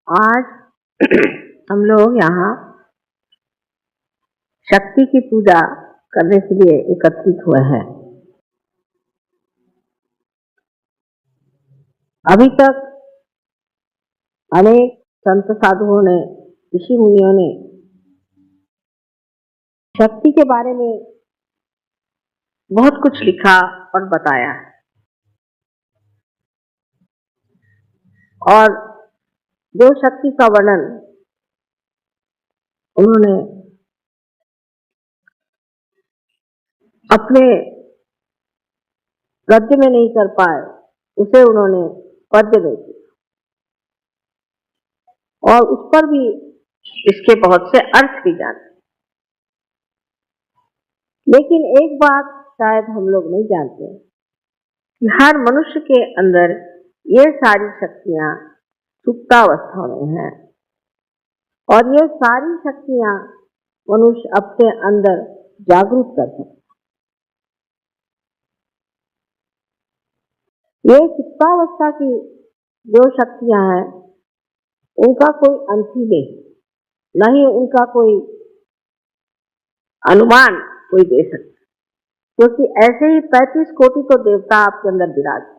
आज हम लोग यहाँ शक्ति की पूजा करने के लिए एकत्रित हुए हैं। अभी तक अनेक संत साधुओं ने, ऋषि मुनियों ने शक्ति के बारे में बहुत कुछ लिखा और बताया, और जो शक्ति का वर्णन उन्होंने अपने गद्य में नहीं कर पाए, उसे उन्होंने पद्य में किया और उस पर भी इसके बहुत से अर्थ भी जाने। लेकिन एक बात शायद हम लोग नहीं जानते कि हर मनुष्य के अंदर ये सारी शक्तियां सुप्तावस्था में हैं, और ये सारी शक्तियां मनुष्य अपने अंदर जागरूक कर सकता है। ये सुप्तावस्था की जो शक्तियां हैं उनका कोई अंत ही नहीं, न ही उनका कोई अनुमान कोई दे सकता, क्योंकि ऐसे ही 35 कोटि तो देवता आपके अंदर विराज।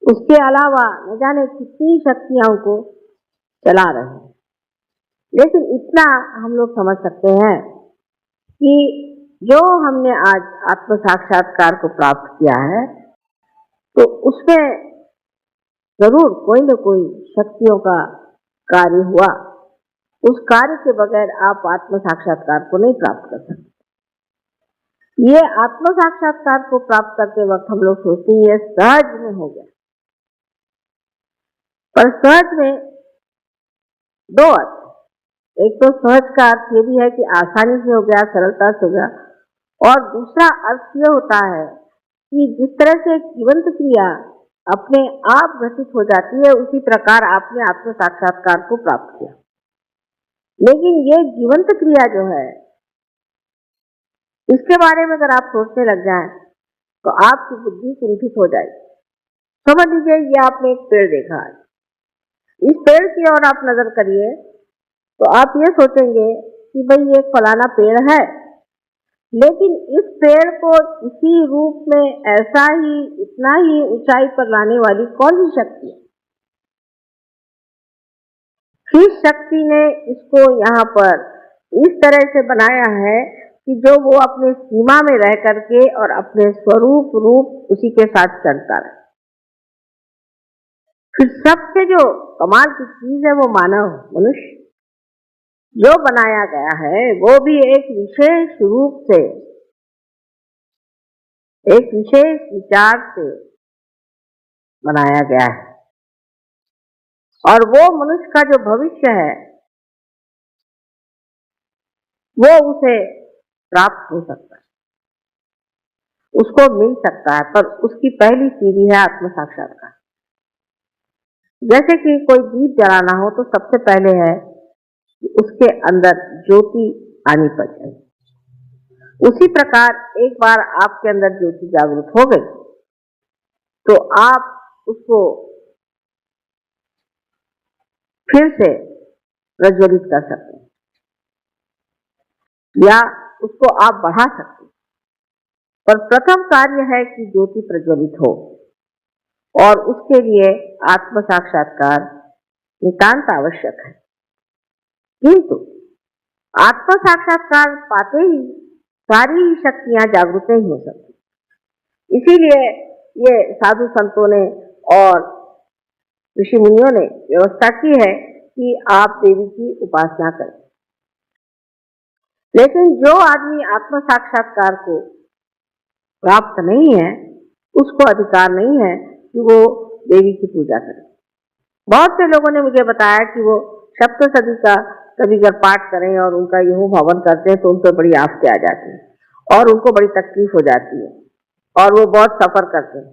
उसके अलावा न जाने कितनी शक्तियां को चला रहे हैं। लेकिन इतना हम लोग समझ सकते हैं कि जो हमने आज आत्म साक्षात्कार को प्राप्त किया है, तो उसमें जरूर कोई न कोई शक्तियों का कार्य हुआ। उस कार्य के बगैर आप आत्म साक्षात्कार को नहीं प्राप्त कर सकते। ये आत्म साक्षात्कार को प्राप्त करते वक्त हम लोग सोचते हैं ये सहज में हो गया, पर सहज में दो अर्थ। एक तो सहज का अर्थ ये भी है कि आसानी से हो गया, सरलता से हो गया, और दूसरा अर्थ ये होता है कि जिस तरह से जीवंत क्रिया अपने आप घटित हो जाती है, उसी प्रकार आपने आत्म साक्षात्कार को प्राप्त किया। लेकिन ये जीवंत क्रिया जो है, इसके बारे में अगर आप सोचने लग जाएं तो आपकी बुद्धि कुंठित हो जाएगी। समझ लीजिए ये आपने एक पेड़ देखा है, इस पेड़ की ओर आप नजर करिए तो आप ये सोचेंगे कि भाई ये फलाना पेड़ है, लेकिन इस पेड़ को इसी रूप में ऐसा ही इतना ही ऊंचाई पर लाने वाली कौन सी शक्ति है? किस शक्ति ने इसको यहाँ पर इस तरह से बनाया है कि जो वो अपने सीमा में रह करके और अपने स्वरूप रूप उसी के साथ चलता रहे। फिर सबसे जो कमाल की चीज है वो मानव मनुष्य जो बनाया गया है, वो भी एक विशेष रूप से, एक विशेष विचार से बनाया गया है, और वो मनुष्य का जो भविष्य है वो उसे प्राप्त हो सकता है, उसको मिल सकता है, पर उसकी पहली सीढ़ी है आत्म साक्षात्कार। जैसे कि कोई दीप जलाना हो तो सबसे पहले है कि उसके अंदर ज्योति आनी पड़े। उसी प्रकार एक बार आपके अंदर ज्योति जागृत हो गई तो आप उसको फिर से प्रज्वलित कर सकते हैं या उसको आप बढ़ा सकते हैं, पर प्रथम कार्य है कि ज्योति प्रज्वलित हो, और उसके लिए आत्म साक्षात्कार नितांत आवश्यक है। किंतु आत्म साक्षात्कार पाते ही सारी शक्तियां जागृत नहीं हो सकती। इसीलिए ये साधु संतों ने और ऋषि मुनियों ने व्यवस्था की है कि आप देवी की उपासना करें। लेकिन जो आदमी आत्म साक्षात्कार को प्राप्त नहीं है, उसको अधिकार नहीं है कि वो देवी की पूजा करे। बहुत से लोगों ने मुझे बताया कि वो सप्तशती का कभी अगर पाठ करें और उनका यूं हवन करते हैं तो उन पर बड़ी आफतें आ जाती हैं और उनको बड़ी तकलीफ हो जाती है और वो बहुत सफर करते हैं।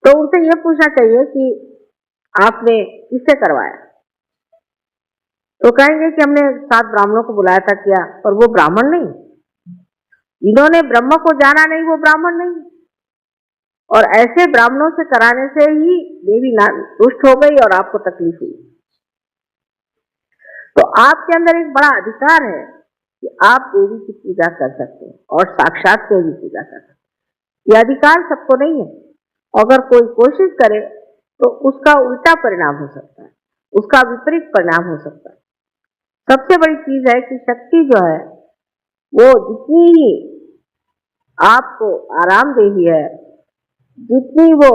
तो उनसे ये पूछना चाहिए कि आपने किससे करवाया? तो कहेंगे कि हमने 7 ब्राह्मणों को बुलाया था किया, पर वो ब्राह्मण नहीं, जिन्होंने ब्रह्म को जाना नहीं वो ब्राह्मण नहीं। और ऐसे ब्राह्मणों से कराने से ही देवी रुष्ट हो गई और आपको तकलीफ हुई। तो आपके अंदर एक बड़ा अधिकार है कि आप देवी की पूजा कर सकते हैं और साक्षात देवी की पूजा कर सकते हैं। ये अधिकार सबको नहीं है। अगर कोई कोशिश करे तो उसका उल्टा परिणाम हो सकता है, उसका विपरीत परिणाम हो सकता है। सबसे बड़ी चीज है कि शक्ति जो है वो जितनी ही आपको आरामदेही है, जितनी वो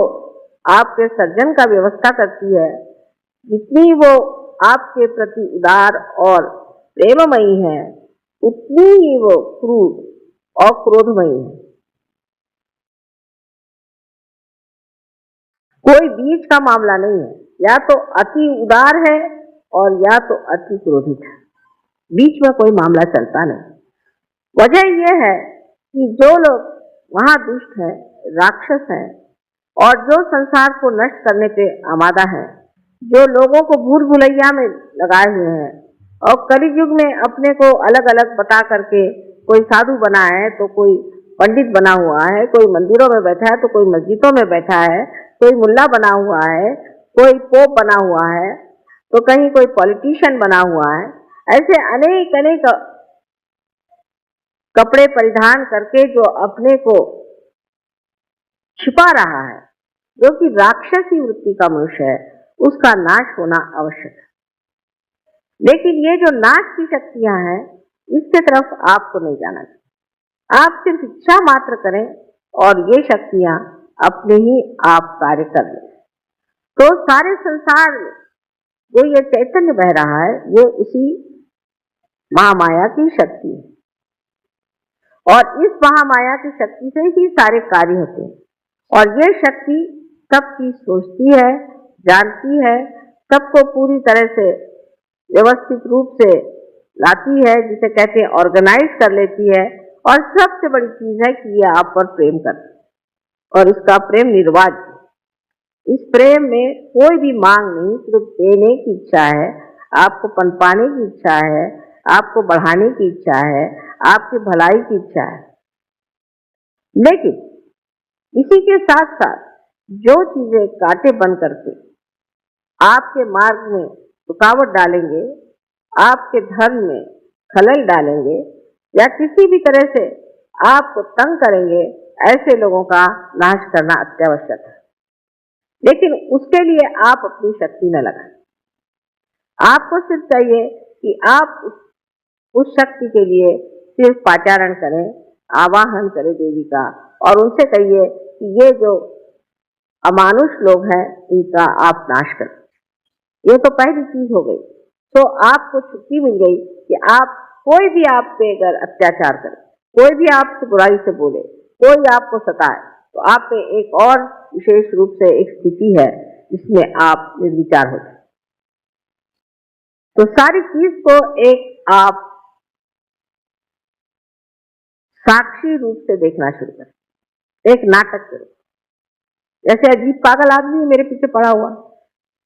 आपके सर्जन का व्यवस्था करती है, जितनी वो आपके प्रति उदार और प्रेममयी है, उतनी ही वो क्रूर और क्रोधमयी है। कोई बीच का मामला नहीं है, या तो अति उदार है और या तो अति क्रोधित है, बीच में कोई मामला चलता नहीं। वजह यह है कि जो लोग वहां दुष्ट है, राक्षस है और जो संसार को नष्ट करने पे आमादा है, जो लोगों को भूल भुलैया में लगाए हुए हैं और कलयुग में अपने को अलग अलग बता करके कोई साधु बना है तो कोई पंडित बना हुआ है, कोई मंदिरों में बैठा है तो कोई मस्जिदों में बैठा है, कोई मुल्ला बना हुआ है, कोई पोप बना हुआ है, तो कहीं कोई पॉलिटिशियन बना हुआ है। ऐसे अनेक अनेक कपड़े परिधान करके जो अपने को छिपा रहा है, जो कि राक्षसी वृत्ति का मनुष्य है, उसका नाश होना आवश्यक है। लेकिन ये जो नाश की शक्तियां हैं, इसके तरफ आपको नहीं जाना चाहिए। आप सिर्फ इच्छा मात्र करें और ये शक्तियां अपने ही आप कार्य कर लें। तो सारे संसार में जो ये चैतन्य बह रहा है, ये उसी महामाया की शक्ति है और इस महामाया की शक्ति से ही सारे कार्य होते हैं। और ये शक्ति सब चीज सोचती है, जानती है, सबको पूरी तरह से व्यवस्थित रूप से लाती है, जिसे कहते हैं ऑर्गेनाइज कर लेती है। और सबसे बड़ी चीज है कि ये आप पर प्रेम करती है और इसका प्रेम निर्वाज्य। इस प्रेम में कोई भी मांग नहीं, सिर्फ देने की इच्छा है, आपको पनपाने की इच्छा है, आपको बढ़ाने की इच्छा है, आपकी भलाई की इच्छा है। लेकिन इसी के साथ साथ जो चीजें कांटे बन करके आपके मार्ग में रुकावट डालेंगे, आपके धर्म में खलल डालेंगे या किसी भी तरह से आपको तंग करेंगे, ऐसे लोगों का नाश करना अत्यावश्यक है। लेकिन उसके लिए आप अपनी शक्ति न लगाएं। आपको सिर्फ चाहिए कि आप उस शक्ति के लिए सिर्फ पाचारण करें, आवाहन करें देवी का, और उनसे कहिए कि ये जो अमानुष लोग हैं, इनका आप नाश करें। ये तो पहली चीज हो गई। तो आपको छुट्टी मिल गई कि आप कोई भी आप पे अगर अत्याचार करे, कोई भी आपसे बुराई से बोले, कोई आपको सताए, तो आप पे एक और विशेष रूप से एक स्थिति है जिसमें आप निर्विचार हो जाए। तो सारी चीज को एक आप साक्षी रूप से देखना शुरू करें, एक नाटक करें। जैसे अजीब पागल आदमी मेरे पीछे पड़ा हुआ,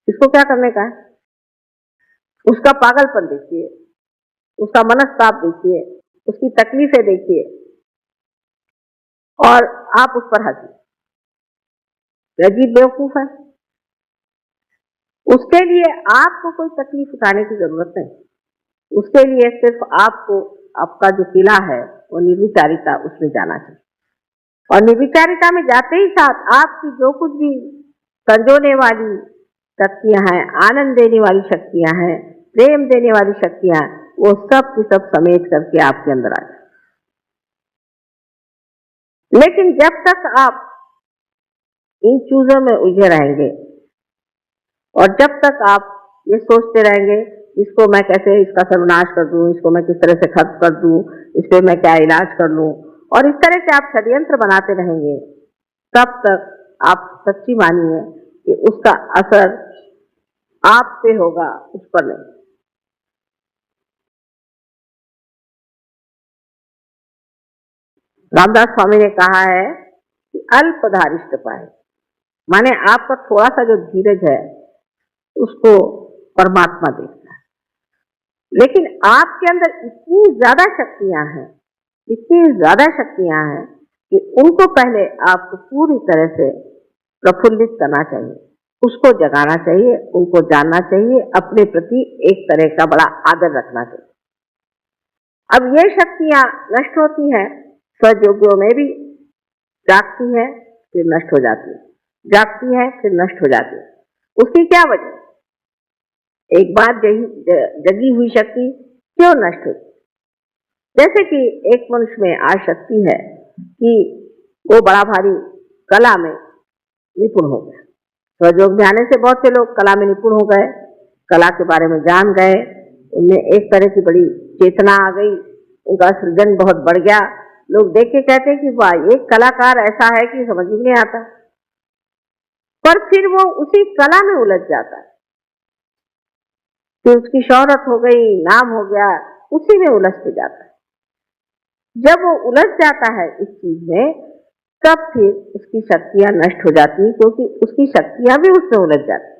इसको क्या करने का है? उसका पागलपन देखिए, उसका मनस्ताप देखिए, उसकी तकलीफें देखिए और आप उस पर हंसिए। अजीब बेवकूफ है, उसके लिए आपको कोई तकलीफ उठाने की जरूरत नहीं। उसके लिए सिर्फ आपको आपका जो किला है वो निर्विचारिता, उसमें जाना चाहिए। और निर्विचारिता में जाते ही साथ आपकी जो कुछ भी संजोने वाली शक्तियां हैं, आनंद देने वाली शक्तियां हैं, प्रेम देने वाली शक्तियां, वो सब की सब समेट करके आपके अंदर आ जाए। लेकिन जब तक आप इन चीजों में उलझे रहेंगे और जब तक आप ये सोचते रहेंगे इसको मैं कैसे इसका सर्वनाश कर दूं, इसको मैं किस तरह से खत्म कर दूं, इस पे मैं क्या इलाज कर लूं, और इस तरह से आप षड्यंत्र बनाते रहेंगे, तब तक आप सच्ची मानिए कि उसका असर आप पे होगा, उस पर नहीं। रामदास स्वामी ने कहा है कि अल्पधारिष्ट पाए, माने आपका थोड़ा सा जो धीरज है उसको परमात्मा देखता है। लेकिन आपके अंदर इतनी ज्यादा शक्तियां हैं, इतनी ज्यादा शक्तियां हैं कि उनको पहले आपको पूरी तरह से प्रफुल्लित करना चाहिए, उसको जगाना चाहिए, उनको जानना चाहिए, अपने प्रति एक तरह का बड़ा आदर रखना चाहिए। अब ये शक्तियां नष्ट होती हैं, स्वयोगियों में भी जागती है फिर नष्ट हो जाती है, जागती है फिर नष्ट हो जाती है। उसकी क्या वजह? एक बार जगी हुई शक्ति क्यों नष्ट होती? जैसे कि एक मनुष्य में आज शक्ति है कि वो बड़ा भारी कला में निपुण हो गया। स्वयोग में आने से बहुत से लोग कला में निपुण हो गए, कला के बारे में जान गए, उनमें एक तरह की बड़ी चेतना आ गई, उनका सृजन बहुत बढ़ गया। लोग देख के कहते हैं कि वाह, एक कलाकार ऐसा है कि समझ ही नहीं आता। पर फिर वो उसी कला में उलझ जाता है, फिर उसकी शोहरत हो गई, नाम हो गया, उसी में उलझते जाता है। जब वो उलझ जाता है इस चीज में, तब फिर उसकी शक्तियां नष्ट हो जाती हैं, क्योंकि उसकी शक्तियां भी उसमें उलझ जाती।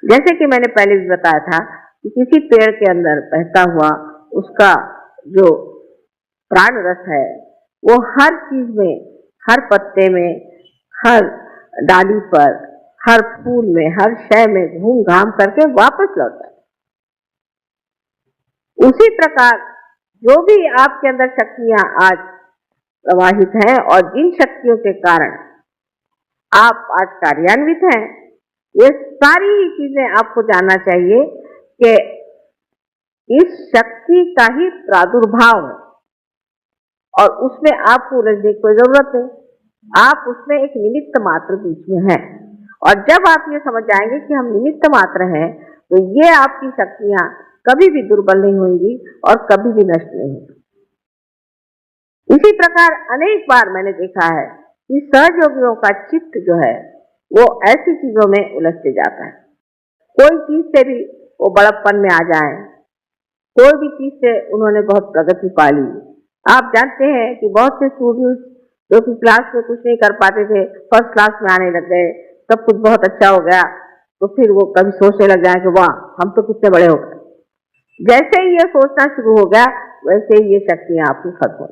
जैसे कि मैंने पहले भी बताया था कि किसी पेड़ के अंदर बहता हुआ उसका जो प्राण रस है, वो हर चीज में, हर पत्ते में, हर डाली पर, हर फूल में, हर शय में घूम घाम करके वापस लौटता है। उसी प्रकार जो भी आपके अंदर शक्तियां आज प्रवाहित हैं और जिन शक्तियों के कारण आप आज कार्यान्वित हैं, ये सारी ही चीजें आपको जानना चाहिए कि इस शक्ति का ही प्रादुर्भाव है और उसमें आपको उलझने की कोई जरूरत नहीं। आप उसमें एक निमित्त मात्र बीच में है, और जब आप ये समझ जाएंगे कि हम निमित्त मात्र हैं, तो ये आपकी शक्तियां कभी भी दुर्बल नहीं होंगी और कभी भी नष्ट नहीं होंगी। इसी प्रकार अनेक बार मैंने देखा है कि सहयोगियों का चित्त जो है वो ऐसी चीजों में उलझते जाता है। कोई चीज से भी वो बड़प्पन में आ जाए, कोई भी चीज से उन्होंने बहुत प्रगति पा ली। आप जानते हैं कि बहुत से स्टूडेंट्स जो कि क्लास में कुछ नहीं कर पाते थे, फर्स्ट क्लास में आने लग गए, सब कुछ बहुत अच्छा हो गया, तो फिर वो कभी सोचने लग जाए कि वाह, हम तो कितने बड़े हो गए। जैसे ही ये सोचना शुरू हो गया, वैसे ही ये शक्तियां आपकी खत्म हो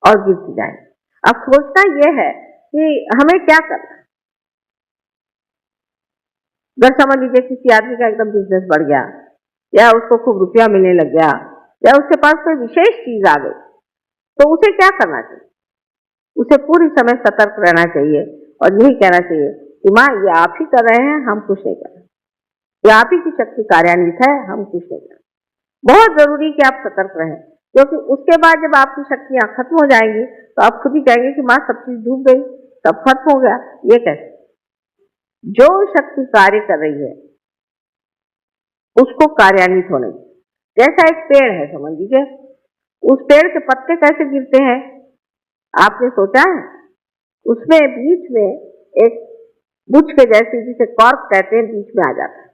और गिरती जाए। अब सोचना यह है कि हमें क्या करना। अगर समझ लीजिए किसी आदमी का एकदम बिजनेस बढ़ गया, या उसको खूब रुपया मिलने लग गया, या उसके पास कोई विशेष चीज आ गई, तो उसे क्या करना चाहिए? उसे पूरी समय सतर्क रहना चाहिए और यही कहना चाहिए कि माँ, ये आप ही कर रहे हैं, हम कुछ नहीं कर रहे, ये आप ही की शक्ति कार्यान्वित है, हम कुछ नहीं कर रहे। बहुत जरूरी कि आप सतर्क रहें, क्योंकि उसके बाद जब आपकी शक्तियां खत्म हो जाएंगी तो आप खुद ही कहेंगे कि माँ, सब चीज डूब गई, सब खत्म हो गया। ये कैसे? जो शक्ति कार्य कर रही है उसको कार्यान्वित होने। जैसा एक पेड़ है, समझ लीजिए, उस पेड़ के पत्ते कैसे गिरते हैं, आपने सोचा है? उसमें बीच में एक बुझ के जैसे, जिसे कॉर्क कहते हैं, बीच में आ जाता है।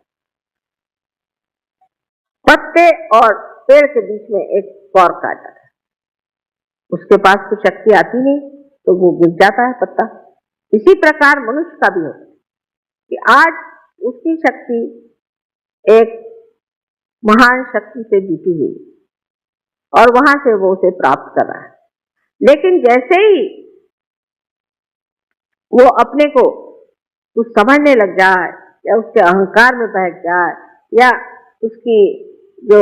पत्ते और पेड़ के बीच में एक कॉर्क आ जाता है, उसके पास तो शक्ति आती नहीं, तो वो गिर जाता है पत्ता। इसी प्रकार मनुष्य का भी होता है कि आज उसकी शक्ति एक महान शक्ति से जुटी हुई और वहां से वो उसे प्राप्त कर रहा है, लेकिन जैसे ही वो अपने को कुछ समझने लग जाए, या उसके अहंकार में बैठ जाए, या उसकी जो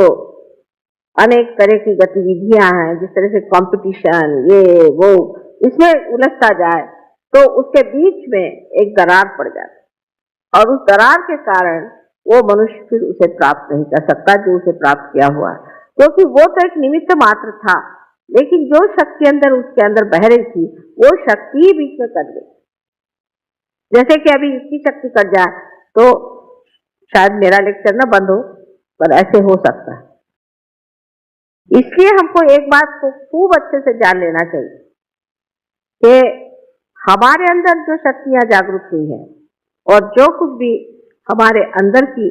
अनेक तरह की गतिविधियां हैं, जिस तरह से कंपटीशन, ये वो, इसमें उलझता जाए, तो उसके बीच में एक दरार पड़ जाती है और उस दरार के कारण वो मनुष्य फिर उसे प्राप्त नहीं कर सकता जो उसे प्राप्त किया हुआ है, क्योंकि वो तो एक निमित्त मात्र था, लेकिन जो शक्ति अंदर उसके अंदर बह रही थी, वो शक्ति ही बीच में कट गई। जैसे कि अभी इसकी शक्ति कट जाए तो शायद मेरा लेक्चर ना बंद हो, पर ऐसे हो सकता है। इसलिए हमको एक बात को खूब अच्छे से जान लेना चाहिए कि हमारे अंदर जो शक्तियां जागृत हुई हैं और जो कुछ भी हमारे अंदर की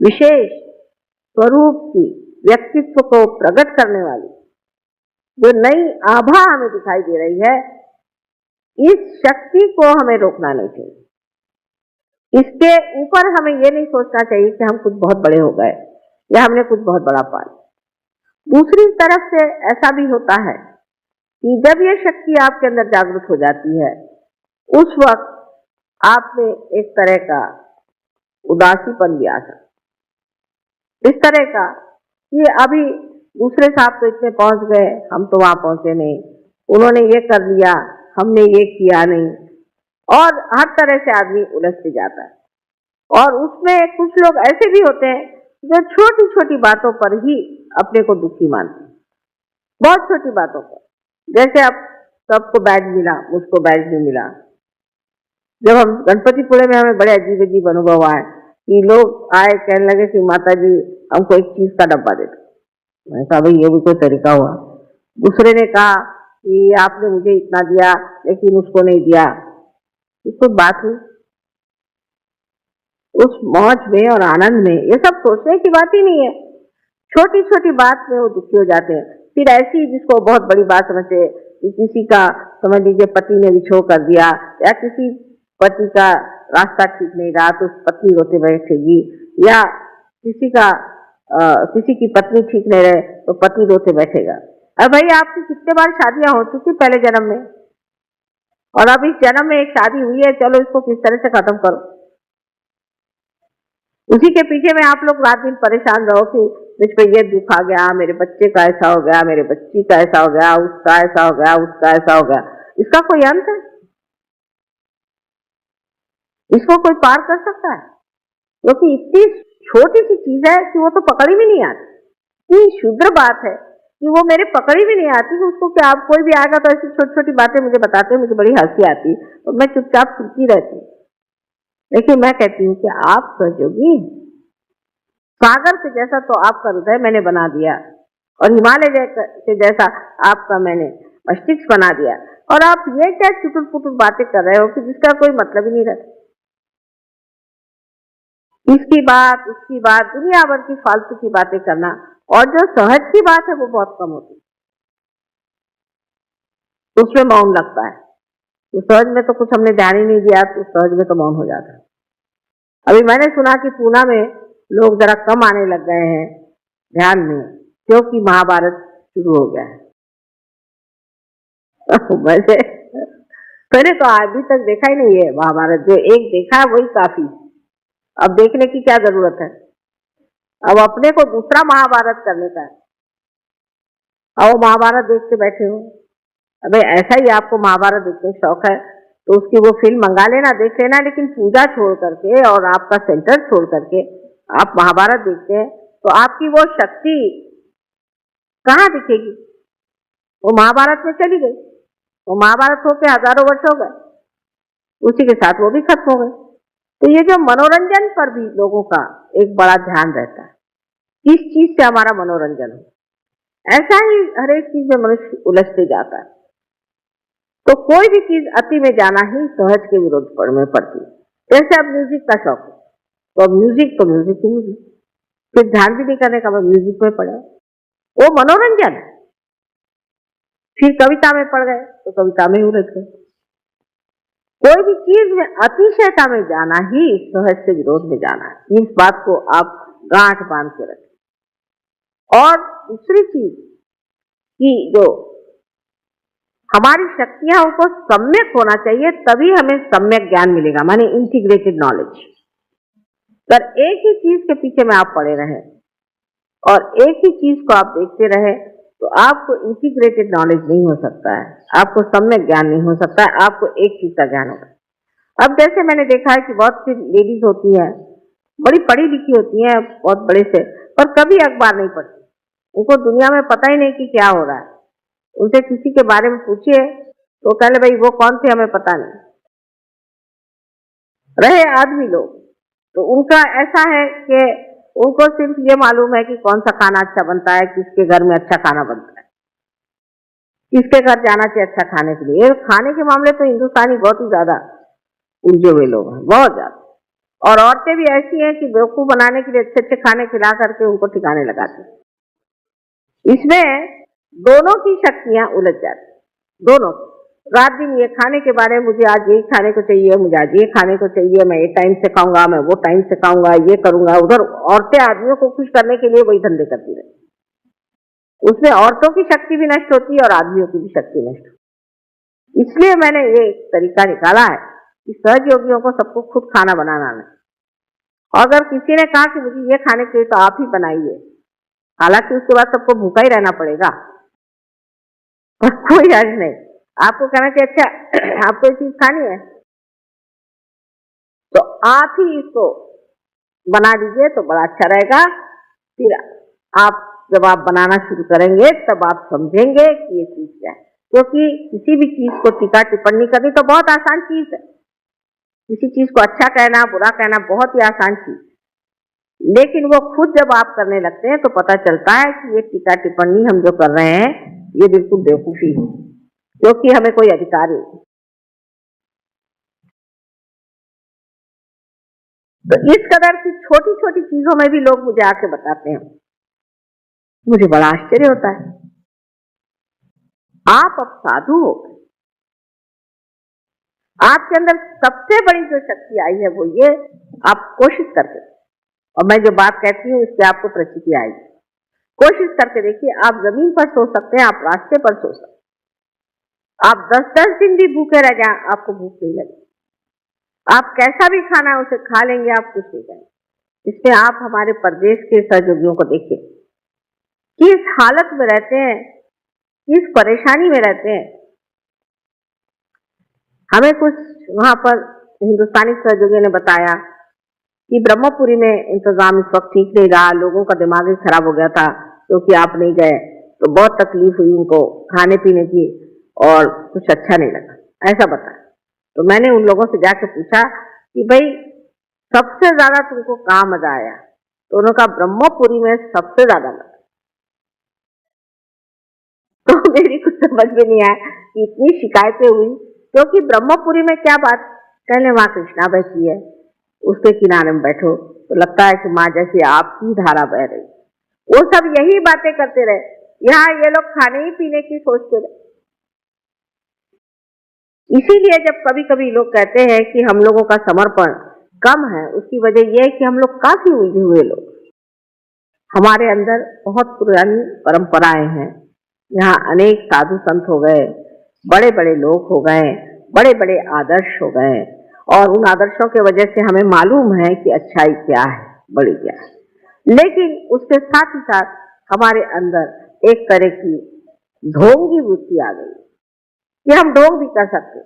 विशेष स्वरूप की व्यक्तित्व को प्रकट करने वाली जो नई आभा हमें दिखाई दे रही है, इस शक्ति को हमें रोकना नहीं चाहिए। इसके ऊपर हमें ये नहीं सोचना चाहिए कि हम कुछ बहुत बड़े हो गए या हमने कुछ बहुत बड़ा पा लिया। दूसरी तरफ से ऐसा भी होता है कि जब ये शक्ति आपके अंदर जागृत हो जाती है, उस वक्त आप में एक तरह का उदासीपन भी आ सकता है। इस तरह का कि अभी दूसरे साहब तो इतने पहुंच गए, हम तो वहां पहुंचे नहीं, उन्होंने ये कर लिया, हमने ये किया नहीं, और हर तरह से आदमी उलझते जाता है। और उसमें कुछ लोग ऐसे भी होते हैं जो छोटी छोटी बातों पर ही अपने को दुखी मानते हैं, बहुत छोटी बातों पर। जैसे अब सबको बैज मिला, मुझको बैज नहीं मिला। जब हम गणपतिपुरे में, हमें बड़े अजीब अजीब अनुभव आए कि लोग आए कहने लगे कि माता जी हमको एक चीज का डब्बा दे दो। मैंने कहा भाई ये भी कोई तरीका हुआ। दूसरे ने कहा कि आपने मुझे इतना दिया लेकिन उसको नहीं दिया। इसको बात हुई उस मौज में और आनंद में, ये सब सोचने की बात ही नहीं है। छोटी छोटी बात में वो दुखी हो जाते हैं। फिर ऐसी जिसको बहुत बड़ी बात समझते, किसी का समझ लीजिए पति ने विछोह कर दिया, या किसी पति का रास्ता ठीक नहीं रहा तो पत्नी रोते बैठेगी, या किसी की पत्नी ठीक नहीं रहे तो पति रोते बैठेगा। अब भाई आपकी कितने बार शादियां हो चुकी पहले जन्म में, और अब इस जन्म में एक शादी हुई है, चलो इसको किस तरह से खत्म करो। उसी के पीछे में आप लोग रात दिन परेशान रहो कि मुझ पे ये दुख आ गया, मेरे बच्चे का ऐसा हो गया, मेरे बच्ची का ऐसा हो गया, उसका ऐसा हो गया, उसका ऐसा हो गया। इसका कोई अंत है? इसको कोई पार कर सकता है? क्योंकि इतनी छोटी सी चीज है कि वो तो पकड़ी भी नहीं आती। इतनी शुद्र बात है कि वो मेरे पकड़ी भी नहीं आती कि उसको, क्या आप कोई भी आएगा तो ऐसी छोटी छोटी बातें मुझे बताते, मुझे बड़ी हंसी आती और मैं चुपचाप सुनती रहती। लेकिन मैं कहती हूँ कि आप सहयोगी, सागर के जैसा तो आपका हृदय मैंने बना दिया, और हिमालय के जैसा आपका मैंने मस्तिष्क बना दिया, और आप ये क्या चुटुट पुटुट बातें कर रहे हो कि जिसका कोई मतलब ही नहीं रहता। इसकी बात उसकी बात, दुनिया भर की फालतू की बातें करना, और जो सहज की बात है वो बहुत कम होती है, उसमें मौन लगता है। तो सहज में तो कुछ हमने ध्यान ही नहीं दिया, तो सहज में तो मौन हो जाता है। अभी मैंने सुना कि पूना में लोग जरा कम आने लग गए हैं ध्यान में, क्योंकि महाभारत शुरू हो गया है। मैंने तो अभी तक देखा ही नहीं है महाभारत, जो एक देखा है वही काफी, अब देखने की क्या जरूरत है। अब अपने को दूसरा महाभारत करने का है, अब वो महाभारत देखते बैठे हो। अबे ऐसा ही आपको महाभारत देखने का शौक है तो उसकी वो फिल्म मंगा लेना, देख लेना, लेकिन पूजा छोड़ करके और आपका सेंटर छोड़ करके आप महाभारत देखते हैं तो आपकी वो शक्ति कहाँ दिखेगी? वो महाभारत में चली गई। वो महाभारत होके हजारों वर्ष हो गए, उसी के साथ वो भी खत्म हो गए। तो ये जो मनोरंजन पर भी लोगों का एक बड़ा ध्यान रहता है, किस चीज से हमारा मनोरंजन हो, ऐसा ही हर एक चीज में मनुष्य उलझते जाता है। तो कोई भी चीज अति में जाना ही सहज के विरोध में पड़ती है। जैसे अब म्यूजिक का शौक है तो अब म्यूजिक तो म्यूजिक ही म्यूजिक, फिर ध्यान भी नहीं करने का, म्यूजिक में पड़े, वो मनोरंजन है। फिर कविता में पड़ गए तो कविता में उलझ गए। कोई भी चीज में अतिशयता में जाना ही सहज से विरोध में जाना है। इस बात को आप गांठ बांध के रखें। और दूसरी चीज कि जो हमारी शक्तियां, उनको सम्यक होना चाहिए, तभी हमें सम्यक ज्ञान मिलेगा, माने इंटीग्रेटेड नॉलेज। पर एक ही चीज के पीछे में आप पड़े रहे और एक ही चीज को आप देखते रहे तो आपको इंटीग्रेटेड नॉलेज नहीं हो सकता है, आपको सम्यक ज्ञान नहीं हो सकता है, आपको एक चीज का ज्ञान होगा। अब जैसे मैंने देखा है कि बहुत सी लेडीज होती है, बड़ी पढ़ी लिखी होती है, बहुत बड़े से, पर कभी अखबार नहीं पढ़ती, उनको दुनिया में पता ही नहीं कि क्या हो रहा है। उनसे किसी के बारे में पूछिए तो कहले भाई वो कौन थे हमें पता नहीं। रहे आदमी लोग तो उनका ऐसा है कि उनको सिर्फ ये मालूम है कि कौन सा खाना अच्छा बनता है, किसके घर में अच्छा खाना बनता है, किसके घर जाना चाहिए अच्छा खाने के लिए। खाने के मामले तो हिंदुस्तानी बहुत ही ज्यादा उलझे हुए लोग हैं, बहुत ज्यादा। और औरतें भी ऐसी हैं कि बेवकूफ बनाने के लिए अच्छे अच्छे खाने खिला करके उनको ठिकाने लगाते हैं। इसमें दोनों की शक्तियां उलझ जाती, दोनों। रात दिन ये खाने के बारे में, मुझे आज ये खाने को चाहिए, मुझे आज ये खाने को चाहिए, मैं ये टाइम से खाऊंगा, मैं वो टाइम से खाऊंगा, ये करूंगा। उधर औरतें आदमियों को खुश करने के लिए वही धंधे करती रही। उसमें औरतों की शक्ति भी नष्ट होती है और आदमियों की भी शक्ति नष्ट होती है। इसलिए मैंने ये एक तरीका निकाला है कि सहज योगियों को सबको खुद खाना बनाना है। और अगर किसी ने कहा कि मुझे ये खाने के लिए तो आप ही बनाइए, हालांकि उसके बाद सबको भूखा ही रहना पड़ेगा, पर कोई हर्ज नहीं। आपको कहना कि अच्छा आपको ये चीज खानी है तो आप ही इसको बना दीजिए तो बड़ा अच्छा रहेगा। फिर आप जब आप बनाना शुरू करेंगे तब आप समझेंगे कि ये चीज क्या है। क्योंकि किसी भी चीज को टीका टिप्पणी करनी तो बहुत आसान चीज है। किसी चीज को अच्छा कहना बुरा कहना बहुत ही आसान चीज, लेकिन वो खुद जब आप करने लगते हैं तो पता चलता है कि ये टीका टिप्पणी हम जो कर रहे हैं ये बिल्कुल बेवकूफी है, क्योंकि हमें कोई अधिकार नहीं। तो इस कदर की छोटी छोटी चीजों में भी लोग मुझे आके बताते हैं, मुझे बड़ा आश्चर्य होता है। आप अब साधु हो, आपके अंदर सबसे बड़ी जो शक्ति आई है वो ये, आप कोशिश करके, और मैं जो बात कहती हूँ इससे आपको प्रचिति आएगी, कोशिश करके देखिए। आप जमीन पर सो सकते हैं, आप रास्ते पर सो सकते हैं, आप 10-10 दिन भी भूखे रह जाए आपको भूख नहीं लगेगी। आप कैसा भी खाना उसे खा लेंगे, आप कुछ नहीं करेंगे। इसमें आप हमारे प्रदेश के सहयोगियों को देखिए किस हालत में रहते हैं, किस परेशानी में रहते हैं। हमें कुछ वहां पर हिंदुस्तानी सहयोगियों ने बताया कि ब्रह्मपुरी में इंतजाम इस वक्त ठीक नहीं रहा, लोगों का दिमाग ही खराब हो गया था क्योंकि आप नहीं गए तो बहुत तकलीफ हुई उनको खाने पीने की और कुछ अच्छा नहीं लगा, ऐसा बताया। तो मैंने उन लोगों से जाकर पूछा कि भाई सबसे ज्यादा तुमको कहाँ मजा आया? तो उन्होंने कहा ब्रह्मपुरी में सबसे ज्यादा मजा। तो मेरी कुछ समझ में नहीं आया कि इतनी शिकायतें हुई, क्योंकि ब्रह्मपुरी में क्या बात, कहने वहां कृष्णा बैठी है, उसके किनारे में बैठो तो लगता है कि माँ जैसी आपकी धारा बह रही। वो सब यही बातें करते रहे, यहाँ ये लोग खाने ही पीने की सोचते रहे। इसीलिए जब कभी कभी लोग कहते हैं कि हम लोगों का समर्पण कम है, उसकी वजह यह है कि हम लोग काफी उलझे हुए लोग, हमारे अंदर बहुत पुरानी परंपराएं हैं। यहाँ अनेक साधु संत हो गए, बड़े बड़े लोग हो गए, बड़े बड़े आदर्श हो गए, और उन आदर्शों के वजह से हमें मालूम है कि अच्छाई क्या है, बड़ी क्या है। लेकिन उसके साथ ही साथ हमारे अंदर एक तरह की ढोंगी वृत्ति आ गई कि हम ढोंग भी कर सकते।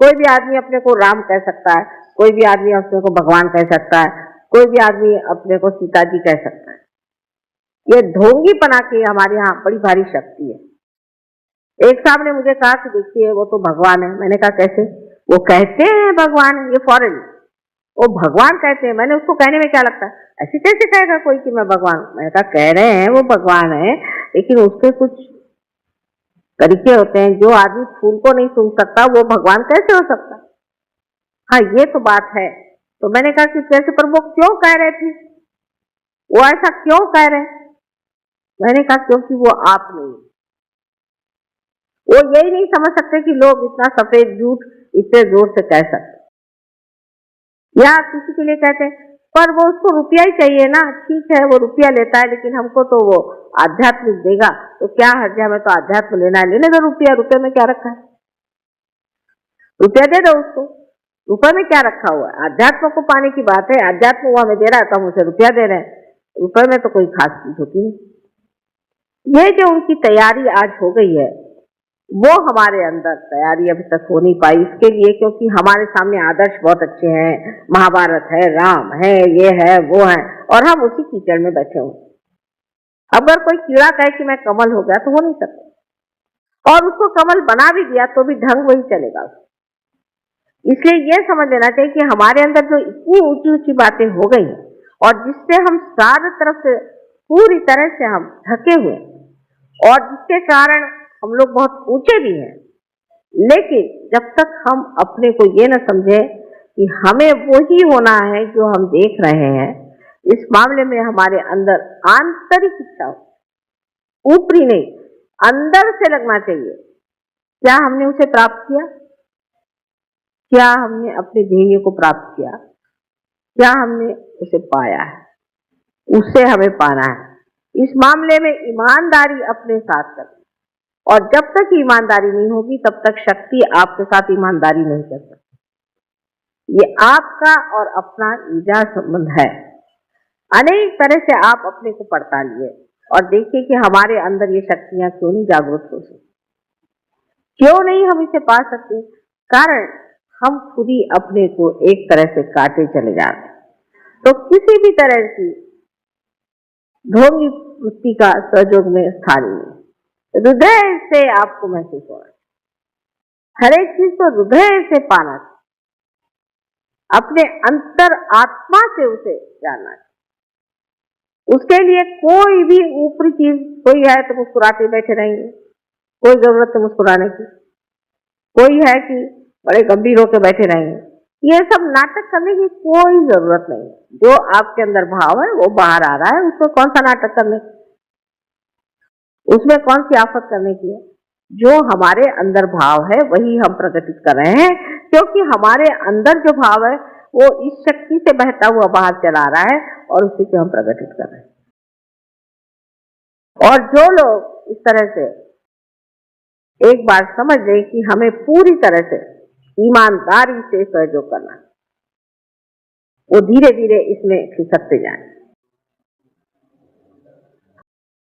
कोई भी आदमी अपने को राम कह सकता है, कोई भी आदमी अपने को भगवान कह सकता है, कोई भी आदमी अपने को सीता जी कह सकता है। ये ढोंगी बना के हमारे यहाँ बड़ी भारी शक्ति है। एक साहब ने मुझे कहा कि देखिए वो तो भगवान है। मैंने कहा कैसे? वो कहते हैं भगवान, ये फॉरेन, वो भगवान कहते हैं। मैंने उसको कहने में क्या लगता है, ऐसे कैसे कहेगा कोई कि मैं भगवान? मैंने कहा कह रहे हैं वो भगवान है, लेकिन उसके कुछ तरीके होते हैं। जो आदमी फूल को नहीं सूंघ सकता वो भगवान कैसे हो सकता? हाँ ये तो बात है। तो मैंने कहा कि कैसे, पर वो क्यों कह रहे थे, वो ऐसा क्यों कह रहे? मैंने कहा क्योंकि वो आप नहीं, वो यही नहीं समझ सकते कि लोग इतना सफेद झूठ इतने जोर से कह सकते। या किसी के लिए कहते हैं पर वो उसको रुपया ही चाहिए ना, ठीक है वो रुपया लेता है लेकिन हमको तो वो आध्यात्मिक देगा, तो क्या हर्ज है, हमें तो आध्यात्म लेना है, लेने दो रुपया, रुपये में क्या रखा है, रुपया दे दो उसको, रुपये में क्या रखा हुआ है? अध्यात्म को पाने की बात है, अध्यात्म वो हमें दे रहा है तो हम उसे रुपया दे रहे हैं, रुपये में तो कोई खास चीज होती नहीं। ये जो उनकी तैयारी आज हो गई है वो हमारे अंदर तैयारी अभी तक हो नहीं पाई, इसके लिए क्योंकि हमारे सामने आदर्श बहुत अच्छे हैं, महाभारत है, राम है, ये है वो है, और हम उसी कीचड़ में बैठे हुए। अगर कोई कीड़ा कहे कि मैं कमल हो गया तो हो नहीं सकता, और उसको कमल बना भी दिया तो भी ढंग वही चलेगा। इसलिए ये समझ लेना चाहिए कि हमारे अंदर जो इतनी ऊंची ऊंची बातें हो गई हैं और जिससे हम सारी तरफ से पूरी तरह से हम ढके हुए, और जिसके कारण हम लोग बहुत ऊंचे भी हैं, लेकिन जब तक हम अपने को ये न समझे कि हमें वही होना है जो हम देख रहे हैं, इस मामले में हमारे अंदर आंतरिक इच्छा हो, ऊपरी नहीं, अंदर से लगना चाहिए। क्या हमने उसे प्राप्त किया? क्या हमने अपने ध्येय को प्राप्त किया? क्या हमने उसे पाया है? उसे हमें पाना है। इस मामले में ईमानदारी अपने साथ करें, और जब तक ईमानदारी नहीं होगी तब तक शक्ति आपके साथ ईमानदारी नहीं कर सकती। ये आपका और अपना ईजा संबंध है। अनेक तरह से आप अपने को पड़तालिए और देखिए कि हमारे अंदर ये शक्तियां क्यों नहीं जागृत हो सकती, क्यों नहीं हम इसे पा सकते। कारण हम खुद ही अपने को एक तरह से काटे चले जा रहे हैं। तो किसी भी तरह की ढोंगी वृत्ति का सहयोग में स्थान नहीं, हृदय से आपको महसूस हो रहा है। हर एक चीज तो हृदय से पाना चाहिए, अपने अंतर आत्मा से उसे जानना चाहिए। उसके लिए कोई भी ऊपरी चीज, कोई है तो मुस्कुराते बैठे रहेंगे, कोई जरूरत है मुस्कुराने की, कोई है कि बड़े गंभीर होकर बैठे रहेंगे। ये सब नाटक करने की कोई जरूरत नहीं। जो आपके अंदर भाव है वो बाहर आ रहा है, उसमें कौन सा नाटक करने, उसमें कौन सी आफत करने की है। जो हमारे अंदर भाव है वही हम प्रकटित कर रहे हैं, क्योंकि हमारे अंदर जो भाव है वो इस शक्ति से बहता हुआ बाहर चला रहा है और उसी को हम प्रकटित कर रहे हैं। और जो लोग इस तरह से एक बार समझ लें कि हमें पूरी तरह से ईमानदारी से सहयोग करना, वो धीरे धीरे इसमें खिसकते जाएं।